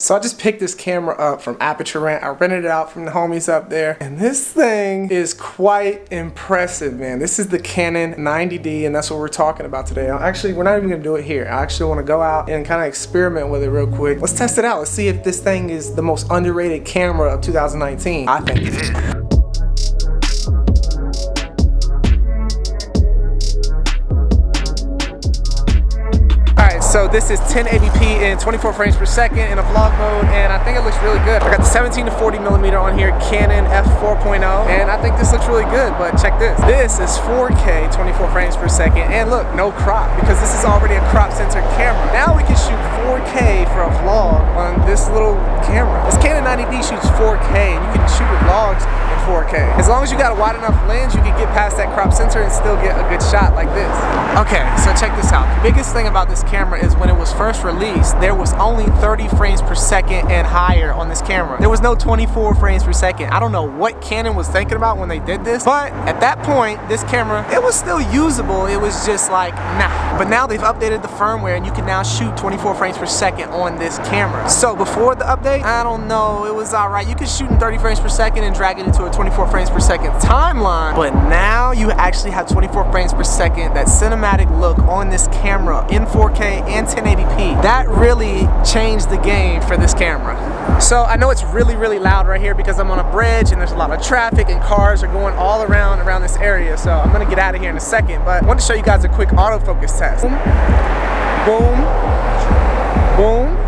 So I just picked this camera up from Aperture Rent. I rented it out from the homies up there. And this thing is quite impressive, man. This is the Canon 90D, and that's what we're talking about today. Actually, we're not even gonna do it here. I actually wanna go out and kind of experiment with it real quick. Let's test it out. Let's see if this thing is the most underrated camera of 2019. I think it is. So this is 1080p in 24 frames per second in a vlog mode, and I think it looks really good. I got the 17 to 40 millimeter on here, Canon f4.0, and I think this looks really good, but check this. This is 4K, 24 frames per second, and look, no crop, because this is already a crop sensor camera. Now we can shoot 4K for a vlog on this little camera. This Canon 90D shoots 4K, and you can shoot your vlogs in 4K. As long as you got a wide enough lens, you can get past that crop sensor and still get a good shot like this. Okay, so check this out. The biggest thing about this camera is when it was first released, there was only 30 frames per second and higher on this camera. There was no 24 frames per second. I don't know what Canon was thinking about when they did this, but at that point, this camera, it was still usable. It was just like, nah. But now they've updated the firmware and you can now shoot 24 frames per second on this camera. So before the update, I don't know, it was all right. You could shoot in 30 frames per second and drag it into a 24 frames per second timeline, but now you actually have 24 frames per second, that cinematic look on this camera in 4K and 1080p. That really changed the game for this camera. So I know it's really loud right here because I'm on a bridge and there's a lot of traffic and cars are going all around this area. So I'm gonna get out of here in a second, but I want to show you guys a quick autofocus test. Boom, boom, boom.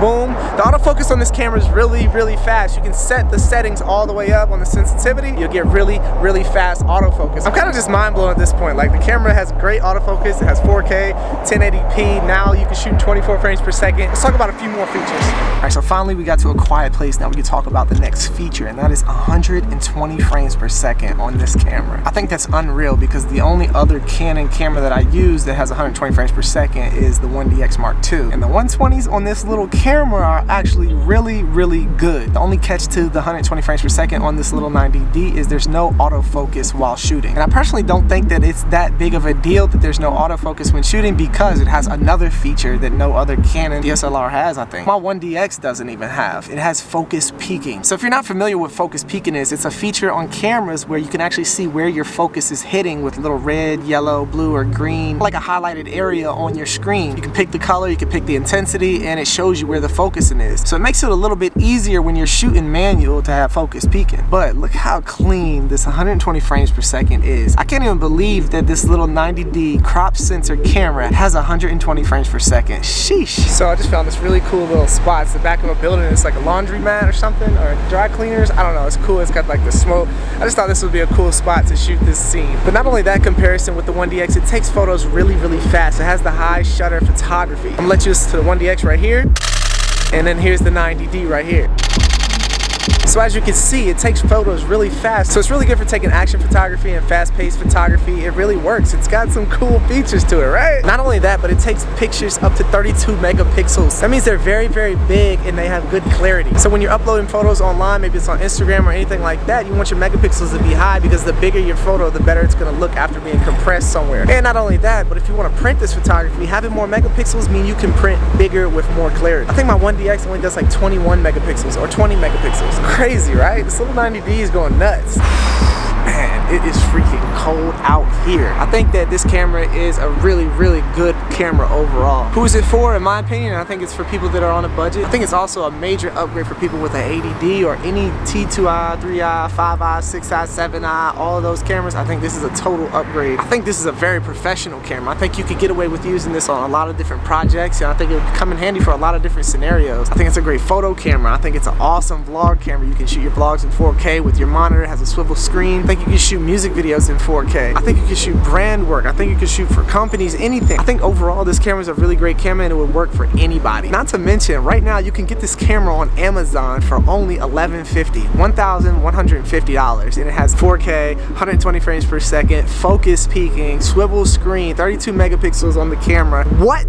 Boom. The autofocus on this camera is really fast. You can set the settings all the way up on the sensitivity. You'll get really fast autofocus. I'm kind of just mind blown at this point. Like, the camera has great autofocus. It has 4K, 1080p. Now you can shoot 24 frames per second. Let's talk about a few more features. All right, so finally we got to a quiet place. Now we can talk about the next feature, and that is 120 frames per second on this camera. I think that's unreal because the only other Canon camera that I use that has 120 frames per second is the 1DX Mark II. And the 120s on this little camera are actually really good. The only catch to the 120 frames per second on this little 90D is there's no autofocus while shooting. And I personally don't think that it's that big of a deal that there's no autofocus when shooting, because it has another feature that no other Canon DSLR has, I think. My 1DX doesn't even have. It has focus peaking. So if you're not familiar with focus peaking is, it's a feature on cameras where you can actually see where your focus is hitting with little red, yellow, blue, or green, like a highlighted area on your screen. You can pick the color, you can pick the intensity, and it shows you where the focusing is. So it makes it a little bit easier when you're shooting manual to have focus peaking. But look how clean this 120 frames per second is. I can't even believe that this little 90D crop sensor camera has 120 frames per second. Sheesh. So I just found this really cool little spot. It's the back of a building. It's like a laundromat or something, or dry cleaners. I don't know. It's cool. It's got like the smoke. I just thought this would be a cool spot to shoot this scene. But not only that, comparison with the 1DX, it takes photos really fast. It has the high shutter photography. I'm gonna let you listen to the 1DX right here. And then here's the 90D right here. So as you can see, it takes photos really fast. So it's really good for taking action photography and fast-paced photography. It really works. It's got some cool features to it, right? Not only that, but it takes pictures up to 32 megapixels. That means they're very big and they have good clarity. So when you're uploading photos online, maybe it's on Instagram or anything like that, you want your megapixels to be high, because the bigger your photo, the better it's gonna look after being compressed somewhere. And not only that, but if you wanna print this photography, having more megapixels mean you can print bigger with more clarity. I think my 1DX only does like 21 megapixels or 20 megapixels. Crazy, right? This little 90D is going nuts. Man, it is freaking cold out here. I think that this camera is a really good camera overall. Who is it for? In my opinion, I think it's for people that are on a budget. I think it's also a major upgrade for people with an 80D or any T2i, 3i, 5i, 6i, 7i, all of those cameras. I think this is a total upgrade. I think this is a very professional camera. I think you could get away with using this on a lot of different projects, and I think it would come in handy for a lot of different scenarios. I think it's a great photo camera. I think it's an awesome vlog camera. You can shoot your vlogs in 4K with your monitor. It has a swivel screen. I think you can shoot music videos in 4K. I think you can shoot brand work. I think you can shoot for companies, anything. I think overall this camera is a really great camera and it would work for anybody. Not to mention, right now you can get this camera on Amazon for only $1,150, and it has 4K, 120 frames per second, focus peaking, swivel screen, 32 megapixels on the camera. What?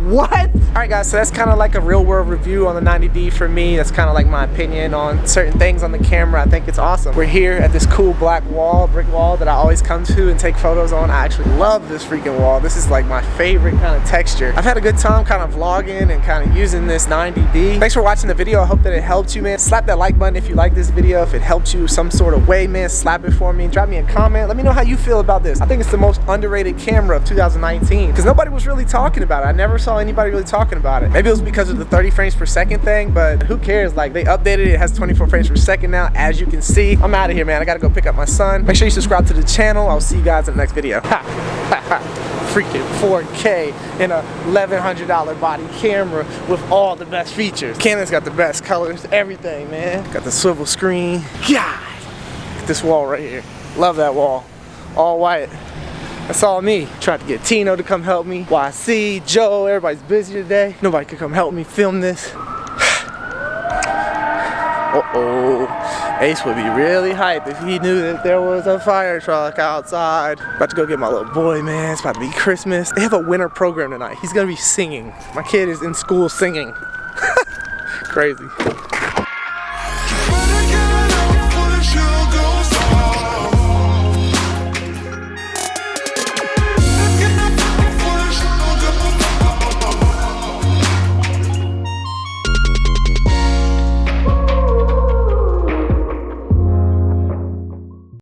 Alright guys, so that's kind of like a real world review on the 90D for me. That's kind of like my opinion on certain things on the camera. I think it's awesome. We're here at this cool black wall, brick wall that I always come to and take photos on. I actually love this freaking wall. This is like my favorite kind kind of texture. I've had a good time kind of vlogging and kind of using this 90D. Thanks for watching the video. I hope that it helped you, man. Slap that like button if you like this video. If it helped you some sort of way, man, slap it for me. Drop me a comment. Let me know how you feel about this. I think it's the most underrated camera of 2019 because nobody was really talking about it. I never saw anybody really talking about it. Maybe it was because of the 30 frames per second thing, but who cares? Like, they updated it. It has 24 frames per second now, as you can see. I'm out of here, man. I gotta go pick up my son. Make sure you subscribe to the channel. I'll see you guys in the next video. Freaking 4K in a $1,100 body camera with all the best features. Canon's got the best colors, everything, man. Got the swivel screen. God, this wall right here. Love that wall. All white. That's all me. Tried to get Tino to come help me. YC, Joe, everybody's busy today. Nobody could come help me film this. Uh-oh. Ace would be really hyped if he knew that there was a fire truck outside. About to go get my little boy, man. It's about to be Christmas. They have a winter program tonight. He's gonna be singing. My kid is in school singing. Crazy.